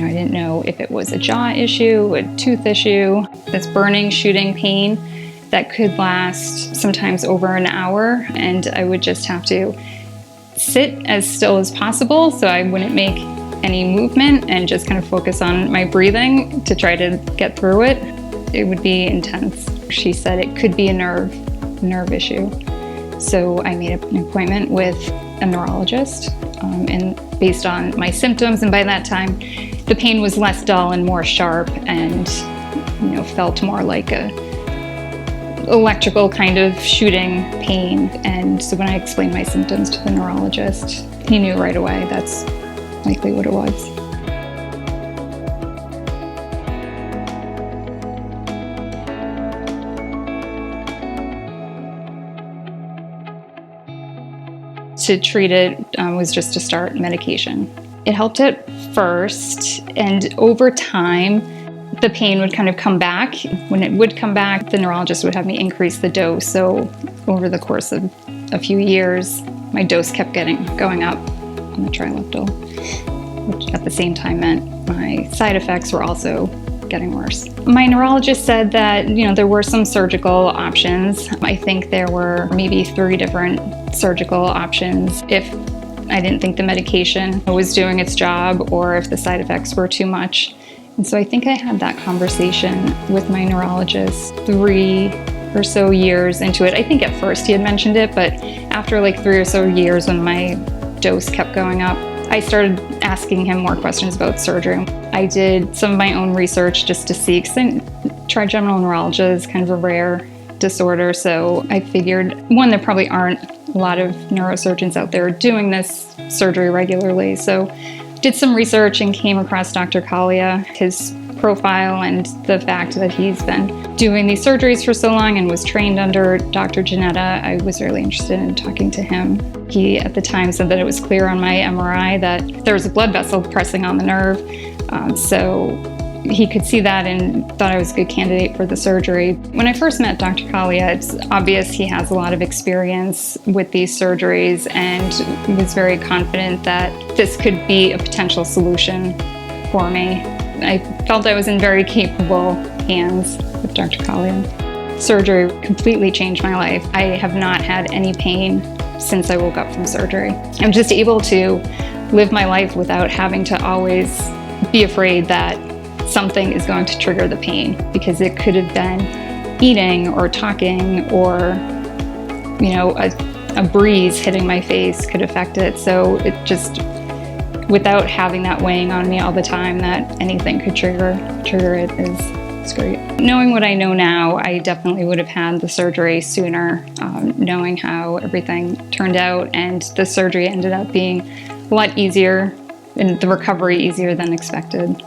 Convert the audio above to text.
I didn't know if it was a jaw issue, a tooth issue, this burning, shooting pain that could last sometimes over an hour, and I would just have to sit as still as possible so I wouldn't make any movement and just kind of focus on my breathing to try to get through it. It would be intense. She said it could be a nerve issue. So I made an appointment with a neurologist, and based on my symptoms, and by that time the pain was less dull and more sharp and felt more like a electrical kind of shooting pain. And so when I explained my symptoms to the neurologist, he knew right away that's likely what it was. To treat it was just to start medication. It helped at first, and over time the pain would kind of come back. When it would come back, the neurologist would have me increase the dose. So over the course of a few years, my dose kept going up on the trileptal, which at the same time meant my side effects were also getting worse. My neurologist said that, there were some surgical options. I think there were maybe 3 different surgical options if I didn't think the medication was doing its job or if the side effects were too much. And so I think I had that conversation with my neurologist 3 or so years into it. I think at first he had mentioned it, but after like 3 or so years when my dose kept going up, I started asking him more questions about surgery. I did some of my own research just to see, because trigeminal neuralgia is kind of a rare disorder. So I figured, one, there probably aren't a lot of neurosurgeons out there doing this surgery regularly. So did some research and came across Dr. Kalia, his profile, and the fact that he's been doing these surgeries for so long and was trained under Dr. Jannetta. I was really interested in talking to him. He at the time said that it was clear on my MRI that there was a blood vessel pressing on the nerve. So he could see that and thought I was a good candidate for the surgery. When I first met Dr. Kalia, it's obvious he has a lot of experience with these surgeries and was very confident that this could be a potential solution for me. I felt I was in very capable hands with Dr. Kalia. Surgery completely changed my life. I have not had any pain since I woke up from surgery. I'm just able to live my life without having to always be afraid that something is going to trigger the pain, because it could have been eating or talking or, a breeze hitting my face could affect it. So it just, without having that weighing on me all the time that anything could trigger it is great. Knowing what I know now, I definitely would have had the surgery sooner, knowing how everything turned out, and the surgery ended up being a lot easier and the recovery easier than expected.